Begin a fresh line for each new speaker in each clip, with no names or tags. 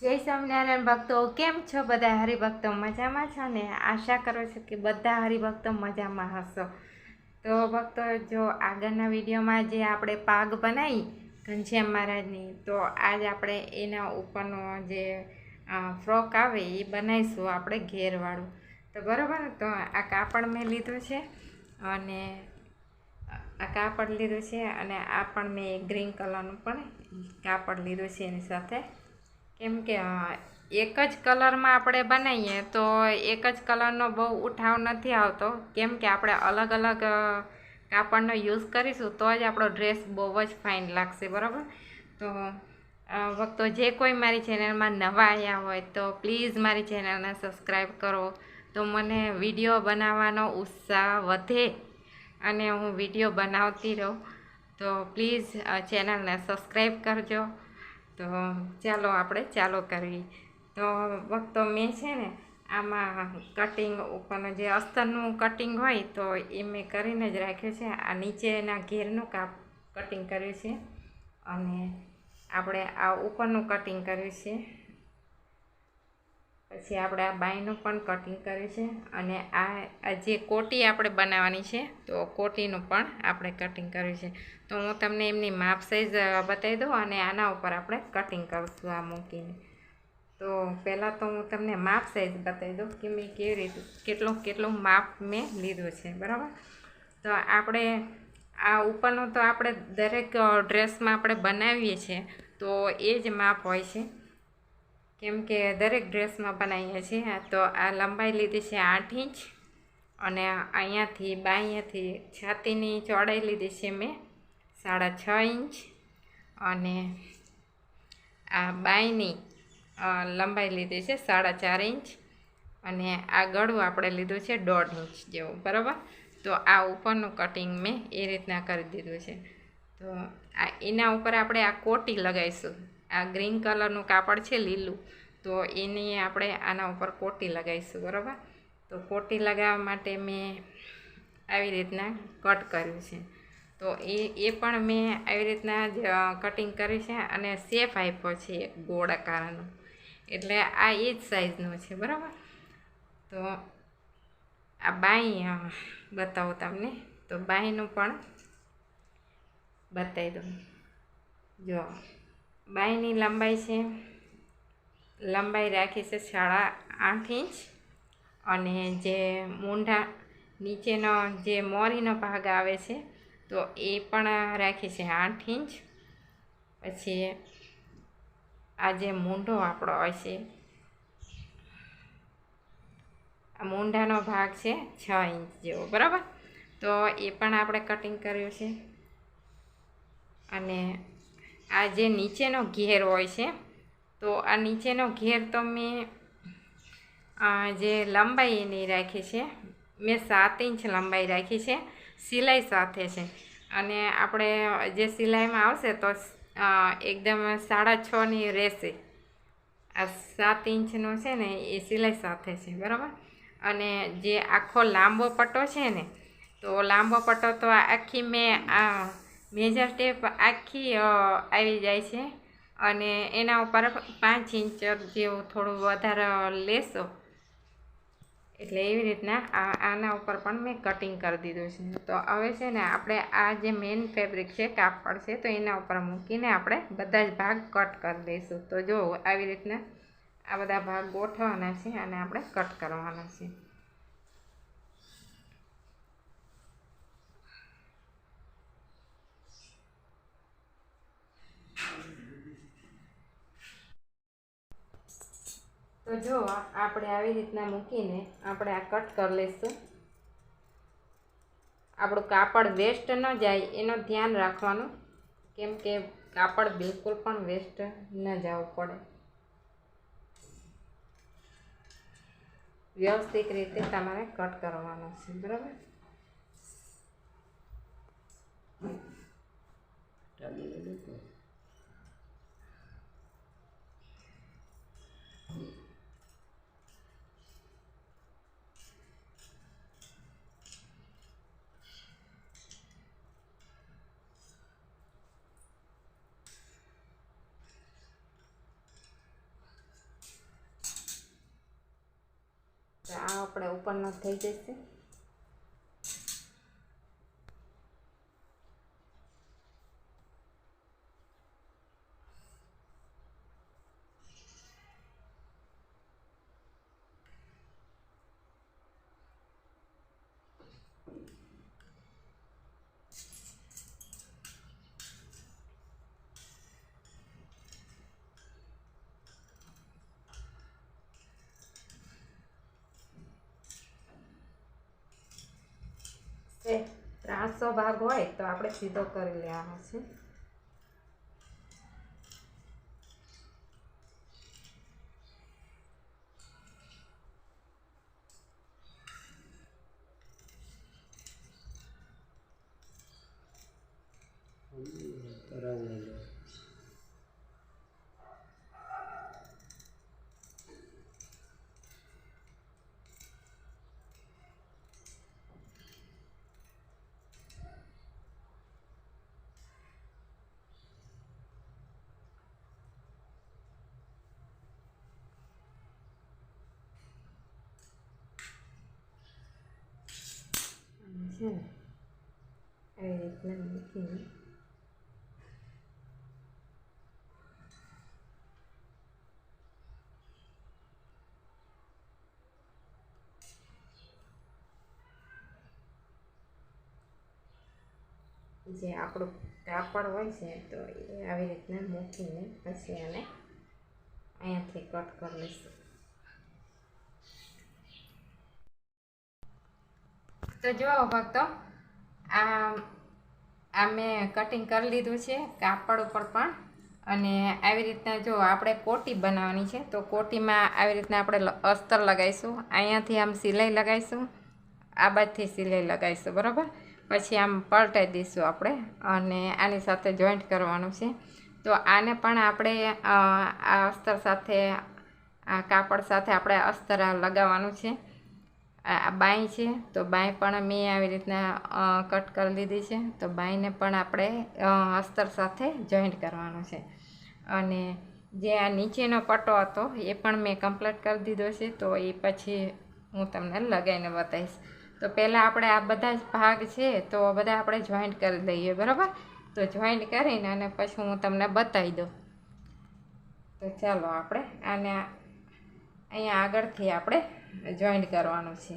જય સ્વામિનારાયણ ભક્તો, કેમ છો બધા હરિભક્તો? મજામાં છો ને? આશા કરું છું કે બધા હરિભક્તો મજામાં હશો. તો ભક્તો, જો આગળના વિડીયોમાં જે આપણે પાગ બનાવી ઘનશ્યામ મહારાજની, તો આજ આપણે એના ઉપરનો જે ફ્રોક આવે એ બનાવીશું આપણે ઘેરવાળું. તો બરાબર, તો આ કાપડ મેં લીધું છે અને આ કાપડ લીધું છે અને આ પણ મેં ગ્રીન કલરનું પણ કાપડ લીધું છે એની સાથે. કેમ કે એક જ કલરમાં આપણે બનાવીએ તો એક જ કલરનો બહુ ઉઠાવ નથી આવતો, કેમ કે આપણે અલગ અલગ કાપડનો યુઝ કરીશું તો જ આપણો ડ્રેસ બહુ જ ફાઇન લાગશે. બરાબર, તો ભક્તો, જે કોઈ મારી ચેનલમાં નવા આવ્યા હોય તો પ્લીઝ મારી ચેનલને સબસ્ક્રાઈબ કરો, તો મને વિડીયો બનાવવાનો ઉત્સાહ વધે અને હું વિડીયો બનાવતી રહું. તો પ્લીઝ ચેનલને સબસ્ક્રાઈબ કરજો. તો ચાલો આપણે ચાલુ કરવી. તો ભક્તો, મેં છે ને આમાં કટિંગ ઉપરનું જે અસ્તરનું કટિંગ હોય તો એ મેં કરીને જ રાખ્યું છે. આ નીચેના ઘેરનું કટિંગ કર્યું છે અને આપણે આ ઉપરનું કટિંગ કર્યું છે. પછી આપણે આ બાયનું પણ કટિંગ કર્યું છે અને આ જે કોટી આપણે બનાવવાની છે તો કોટીનું પણ આપણે કટિંગ કર્યું છે. તો હું તમને એમની માપ સાઈઝ બતાવી દઉં અને આના ઉપર આપણે કટિંગ કરીશું આ મૂકીને. તો પહેલાં તો હું તમને માપ સાઈઝ બતાવી દઉં કે મેં કેવી રીતે કેટલું માપ મેં લીધું છે. બરાબર, તો આપણે આ ઉપરનું તો આપણે દરેક ડ્રેસમાં આપણે બનાવીએ છીએ તો એ જ માપ હોય છે, કેમ કે દરેક ડ્રેસમાં બનાવીએ છીએ. તો આ લંબાઈ લીધી છે 8 ઇંચ અને અહીંયાથી બાઅહીંયાથી છાતીની ચોડાઈ લીધી છે મેં 6.5 ઇંચ અને આ બાયની લંબાઈ લીધી છે 4.5 ઇંચ અને આ ગળું આપણે લીધું છે 1.5 ઇંચ જેવું. બરાબર, તો આ ઉપરનું કટિંગ મેં એ રીતના કરી દીધું છે. તો એના ઉપર આપણે આ કોટી લગાવીશું. આ ગ્રીન કલરનું કાપડ છે લીલું, તો એની આપણે આના ઉપર કોટી લગાવીશું. બરાબર, તો કોટી લગાવવા માટે મેં આવી રીતના કટ કર્યું છે. તો એ પણ મેં આવી રીતના જ કટિંગ કર્યું છે અને શેપ આપ્યો છે એક ગોળ આકારનો, એટલે આ એ જ સાઈઝનું છે. બરાબર, તો આ બાઈ બતાવું તમને, તો બાઈનું પણ બતાવી દઉં. જો બાઈની લંબાઈ રાખી છે 8.5 ઇંચ અને જે મૂંઢા નીચેનો જે મોરીનો ભાગ આવે છે તો એ પણ રાખી છે 8 ઇંચ. પછી આ જે મૂંઢો આપણો હોય છે, આ મૂંઢાનો ભાગ છે 6 ઇંચ જેવો. બરાબર, તો એ પણ આપણે કટિંગ કર્યું છે. અને આ જે નીચેનો ઘેર હોય છે તો આ નીચેનો ઘેર તો મેં જે લંબાઈ એની રાખી છે મેં 7 ઇંચ લંબાઈ રાખી છે, સિલાઈ સાથે છે. અને આપણે જે સિલાઈમાં આવશે તો એકદમ 6.5ની રહેશે. આ 7 ઇંચનો છે ને એ સિલાઈ સાથે છે. બરાબર, અને જે આખો લાંબો પટ્ટો છે ને, તો લાંબો પટ્ટો તો આખી મેં આ મેજર ટેપ આખી આવી જાય છે અને એના ઉપર 5 ઇંચ જેવું થોડું વધારે લેશો એટલે એવી રીતના આના ઉપર પણ મેં કટિંગ કરી દીધું છે. તો હવે છે ને આપણે આ જે મેઇન ફેબ્રિક છે, કાપડ છે, તો એના ઉપર મૂકીને આપણે બધા જ ભાગ કટ કરી દઈશું. તો જો આવી રીતના આ બધા ભાગ ગોઠવવાના છે અને આપણે કટ કરવાના છે. તો જો આપણે આવી રીતના મૂકીને આપણે આ કટ કરી લઈશું. આપણું કાપડ વેસ્ટ ન જાય એનું ધ્યાન રાખવાનું, કેમ કે કાપડ બિલકુલ પણ વેસ્ટ ન જવું પડે. વ્યવસ્થિત રીતે તમારે કટ કરવાનું છે. બરાબર, આપણે ઉપરનો થઈ જશે. છે 300 ભાગ હોય તો આપણે સીધો કરી લેવાનો છે. છે ને આવી રીતના મૂકીને જે આપણું કાપડ હોય છે તો એ આવી રીતના મૂકીને પછી એને અહીંયાથી કટ કરી લઈશું. તો જો ભક્તો આ મેં કટિંગ કરી લીધું છે કાપડ ઉપર પણ. અને આવી રીતના જો આપણે કોટી બનાવવાની છે તો કોટીમાં આવી રીતના આપણે અસ્તર લગાવીશું. અહીંયાથી આમ સિલાઈ લગાવીશું, આ બાજુથી સિલાઈ લગાવીશું, બરાબર. પછી આમ પલટાઈ દઈશું આપણે અને આની સાથે જોઈન્ટ કરવાનું છે. તો આને પણ આપણે આ અસ્તર સાથે આ કાપડ સાથે આપણે અસ્તર લગાવવાનું છે. આ બાંય છે તો બાંય પણ મેં આવી રીતના કટ કરી લીધી છે. તો બાંયને પણ આપણે અસ્તર સાથે જોઈન્ટ કરવાનું છે. અને જે આ નીચેનો પટ્ટો હતો એ પણ મેં કમ્પ્લીટ કરી દીધો છે. તો એ પછી હું તમને લગાવીને બતાવીશ. તો પહેલાં આપણે આ બધા જ ભાગ છે તો બધા આપણે જોઈન્ટ કરી લઈએ, બરાબર. તો જોઈન્ટ કરીને અને પછી હું તમને બતાવી દઉં. તો ચાલો આપણે આને અહીંયા આગળથી આપણે જોઈન્ટ કરવાનું છે.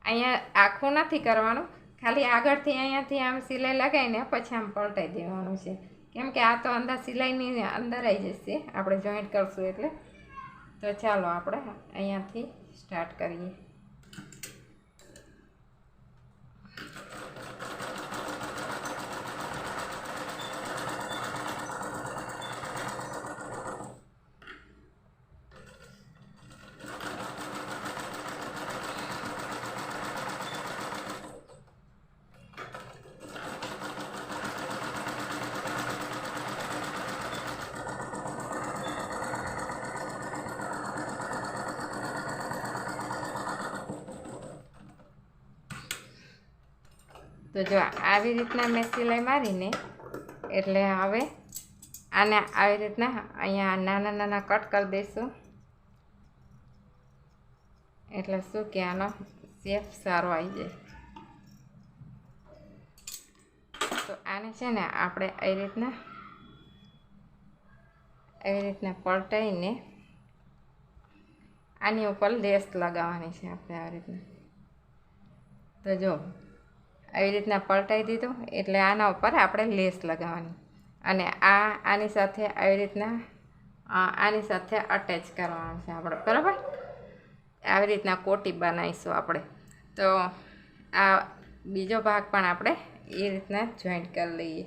અહીંયા આખું નથી કરવાનું, ખાલી આગળથી અહીંયાથી આમ સિલાઈ લગાવીને પછી આમ પલટાઈ દેવાનું છે. કેમ કે આ તો અંદર સિલાઈની અંદર આવી જશે આપણે જોઈન્ટ કરશું એટલે. તો ચાલો આપણે અહીંયાથી સ્ટાર્ટ કરીએ. તો જો આવી રીતના મેં સિલાઈ મારીને એટલે હવે આને આવી રીતના અહીંયા નાના નાના કટ કરી દઈશું. એટલે શું કે આનો શેપ સારો આવી જાય. તો આને છે ને આપણે આવી રીતના પલટાઈને આની ઉપર લેસ લગાવવાની છે આપણે આવી રીતના. તો જો આવી રીતના પલટાઈ દીધું એટલે આના ઉપર આપણે લેસ લગાવવાની અને આની સાથે આવી રીતના આની સાથે અટેચ કરવાનું છે આપણે, બરાબર. આવી રીતના કોટી બનાવીશું આપણે. તો આ બીજો ભાગ પણ આપણે એ રીતના જોઈન્ટ કરી લઈએ.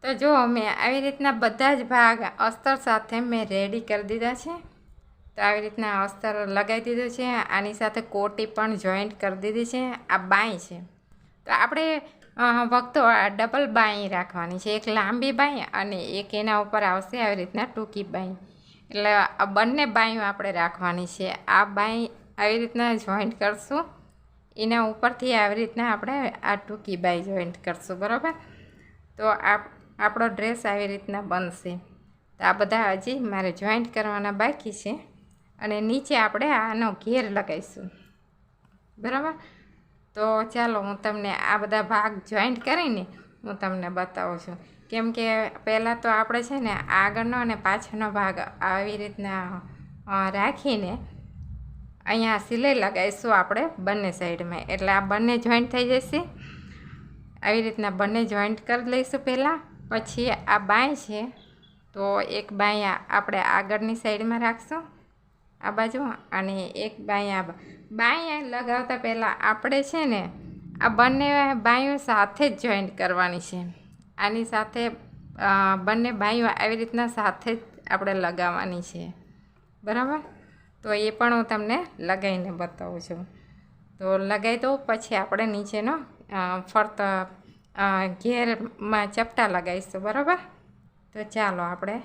તો જો મેં આવી રીતના બધા જ ભાગ અસ્તર સાથે મેં રેડી કરી દીધા છે. તો આવી રીતના અસ્તર લગાવી દીધું છે. આની સાથે કોટી પણ જોઈન્ટ કરી દીધી છે. આ બાંય છે તો આપણે ભક્તો ડબલ બાંય રાખવાની છે. એક લાંબી બાંય અને એક એના ઉપર આવશે આવી રીતના ટૂંકી બાંય. એટલે આ બંને બાંયો આપણે રાખવાની છે. આ બાંય આવી રીતના જોઈન્ટ કરશું, એના ઉપરથી આવી રીતના આપણે આ ટૂંકી બાંય જોઈન્ટ કરશું, બરાબર. તો આપણો ડ્રેસ આવી રીતના બનશે. તો આ બધા હજી મારે જોઈન્ટ કરવાના બાકી છે અને નીચે આપણે આનો ઘેર લગાવીશું, બરાબર. તો ચાલો હું તમને આ બધા ભાગ જોઈન્ટ કરીને હું તમને બતાવું છું. કેમ કે પહેલાં તો આપણે છે ને આગળનો અને પાછળનો ભાગ આવી રીતના રાખીને અહીંયા સિલાઈ લગાવીશું આપણે બંને સાઈડમાં, એટલે આ બંને જોઈન્ટ થઈ જશે. આવી રીતના બંને જોઈન્ટ કરી લઈશું પહેલાં. પછી આ બાંય છે તો એક બાંય આપણે આગળની સાઈડમાં રાખશું આ બાજુ, અને એક બાંય બાંય લગાવતા પહેલાં આપણે છે ને આ બંને બાંયો સાથે જ જોઈન્ટ કરવાની છે. આની સાથે બંને બાંયો આવી રીતના સાથે જ આપણે લગાવવાની છે, બરાબર. તો એ પણ હું તમને લગાવીને બતાવું છું. તો લગાવી દઉં પછી આપણે નીચેનો ફરતા ઘેરમાં ચપટા લગાવીશું, બરાબર. તો ચાલો આપણે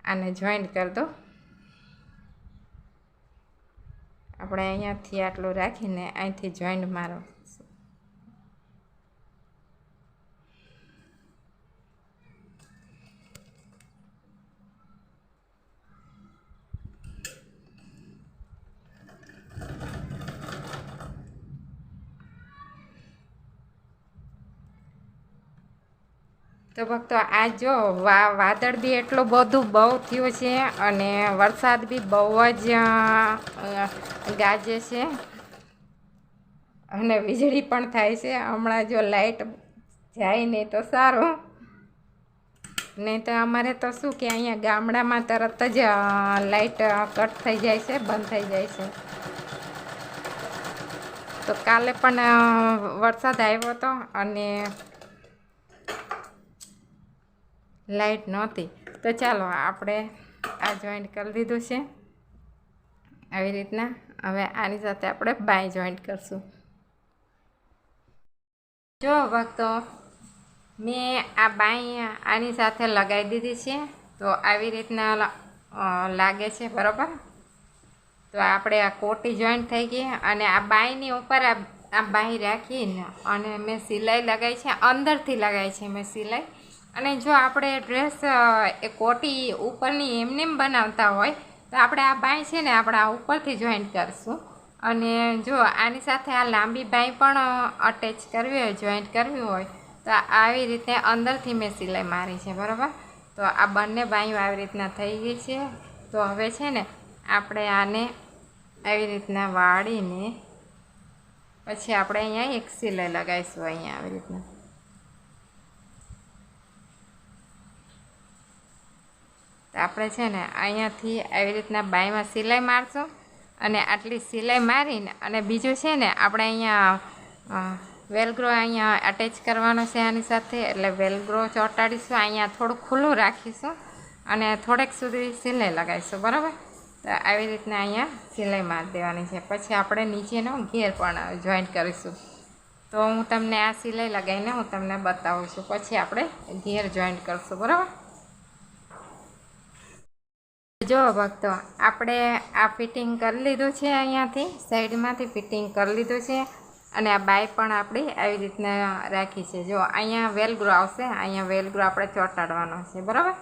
આને જોઈન્ટ કરી દો. આપણે અહીંયાથી આટલું રાખીને અહીંથી જોઈન્ટ મારો. તો ભક્તો આ જો વાદળ બી એટલું બધું બહુ થયું છે અને વરસાદ બી બહુ જ ગાજે છે અને વીજળી પણ થાય છે. હમણાં જો લાઈટ જાય નહીં તો સારું, નહીં તો અમારે તો શું કે અહીંયા ગામડામાં તરત જ લાઈટ કટ થઈ જાય છે, બંધ થઈ જાય છે. તો કાલે પણ વરસાદ આવ્યો હતો અને લાઈટ નહોતી. તો ચાલો આપણે આ જોઈન્ટ કરી દીધું છે આવી રીતના. હવે આની સાથે આપણે બાય જોઈન્ટ કરશું. જો ભક્તો મેં આ બાય આની સાથે લગાવી દીધી છે, તો આવી રીતના લાગે છે, બરાબર. તો આપણે આ કોટી જોઈન્ટ થઈ ગઈ અને આ બાયની ઉપર આ બાય રાખીને અને મેં સિલાઈ લગાવી છે, અંદરથી લગાવી છે મેં સિલાઈ. અને જો આપણે ડ્રેસ એ કોટી ઉપરની એમને બનાવતા હોય તો આપણે આ બાંય છે ને આપણે આ ઉપરથી જોઈન્ટ કરશું. અને જો આની સાથે આ લાંબી બાંય પણ અટેચ કરવી હોય, જોઈન્ટ કરવી હોય તો આવી રીતે અંદરથી મેં સિલાઈ મારી છે, બરાબર. તો આ બંને બાંયો આવી રીતના થઈ ગઈ છે. તો હવે છે ને આપણે આને આવી રીતના વાળીને પછી આપણે અહીંયા એક સિલાઈ લગાવીશું, અહીંયા આવી રીતના. તો આપણે છે ને અહીંયાથી આવી રીતના બાયમાં સિલાઈ મારશું અને આટલી સિલાઈ મારીને અને બીજું છે ને આપણે અહીંયા વેલગ્રો અહીંયા અટેચ કરવાનો છે આની સાથે, એટલે વેલગ્રો ચોંટાડીશું. અહીંયા થોડું ખુલ્લું રાખીશું અને થોડેક સુધી સિલાઈ લગાવીશું, બરાબર. તો આવી રીતના અહીંયા સિલાઈ મારી દેવાની છે. પછી આપણે નીચેનો ઘેર પણ જોઈન્ટ કરીશું. તો હું તમને આ સિલાઈ લગાવીને હું તમને બતાવું છું, પછી આપણે ઘેર જોઈન્ટ કરશું, બરાબર. જો ભક્તો આપણે આ ફિટિંગ કરી લીધું છે, અહીંયાથી સાઈડમાંથી ફિટિંગ કરી લીધું છે અને આ બાય પણ આપણી આવી રીતના રાખી છે. જો અહીંયા વેલગ્રો આવશે, અહીંયા વેલગ્રો આપણે ચોંટાડવાનો છે, બરાબર.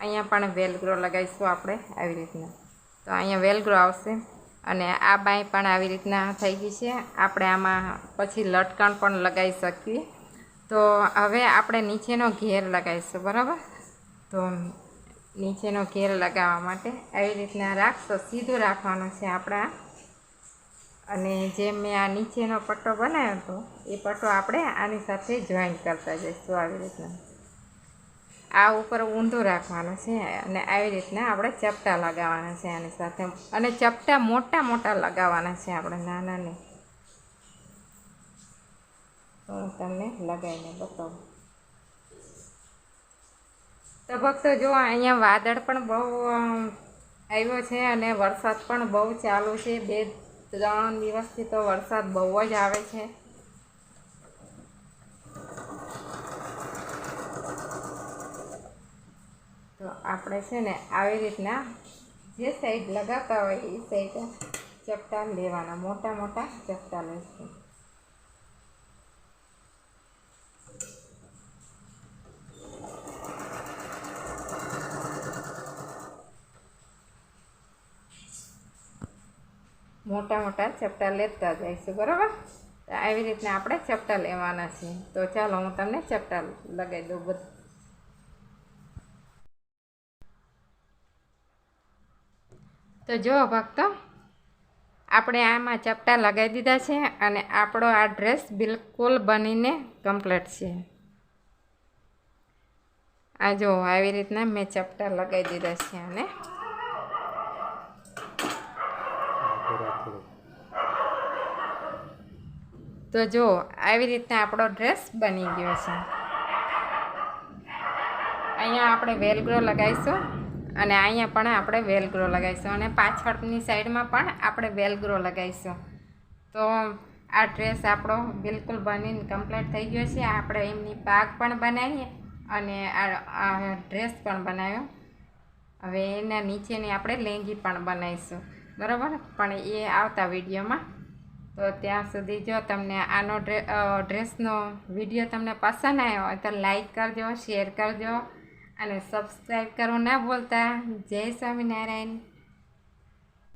અહીંયા પણ વેલગ્રો લગાવીશું આપણે આવી રીતના. તો અહીંયા વેલગ્રો આવશે અને આ બાય પણ આવી રીતના થઈ ગઈ છે. આપણે આમાં પછી લટકણ પણ લગાવી શકીએ. તો હવે આપણે નીચેનો ઘેર લગાવીશું, બરાબર. તો નીચેનો ઘેર લગાવવા માટે આવી રીતના રાખશો, સીધું રાખવાનું છે આપણા. અને જે મેં આ નીચેનો પટ્ટો બનાવ્યો હતો એ પટ્ટો આપણે આની સાથે જોઈન્ટ કરતા જઈશું આવી રીતના. આ ઉપર ઊંધું રાખવાનું છે અને આવી રીતના આપણે ચપટા લગાવવાના છે આની સાથે. અને ચપટા મોટા મોટા લગાવવાના છે આપણે, નાના નહીં. તો હું તમને લગાવીને બતાવું. તો ભક્તો જો અહીંયા વાદળ પણ બહુ આવ્યો છે અને વરસાદ પણ બહુ ચાલુ છે. 2-3 દિવસથી તો વરસાદ બહુ જ આવે છે. તો આપણે છે ને આવી રીતના જે સાઈડ લગાવતા હોય એ સાઈડ ચપટા લેવાના, મોટા મોટા ચપટા લઈશું. મોટા મોટા ચપટા લેતા જઈશું, બરાબર? તો આવી રીતના આપણે ચપટા લેવાના છે. તો ચાલો હું તમને ચપટા લગાવી દઉં બધું. તો જો ભક્તો, આપણે આમાં ચપટા લગાવી દીધા છે અને આપણો આ ડ્રેસ બિલકુલ બનીને કમ્પ્લીટ છે. આ જો આવી રીતના મેં ચપટા લગાવી દીધા છે. અને તો જો આવી રીતના આપણો ડ્રેસ બની ગયો છે. અહીંયા આપણે વેલગ્રો લગાવીશું અને અહીંયા પણ આપણે વેલગ્રો લગાવીશું અને પાછળની સાઈડમાં પણ આપણે વેલગ્રો લગાવીશું. તો આ ડ્રેસ આપણો બિલકુલ બનીને કમ્પ્લીટ થઈ ગયો છે. આપણે એમની પાગ પણ બનાવીએ અને આ ડ્રેસ પણ બનાવ્યો. હવે એના નીચેની આપણે લેંગી પણ બનાવીશું, બરાબર? પણ એ આવતા વિડીયોમાં. તો ત્યાં સુધી જો તમને આનો ડ્રેસનો વિડીયો તમને પસંદ આવ્યો હોય તો લાઈક કરજો, શેર કરજો અને સબસ્ક્રાઈબ કરવું ના ભૂલતા. જય સ્વામિનારાયણ.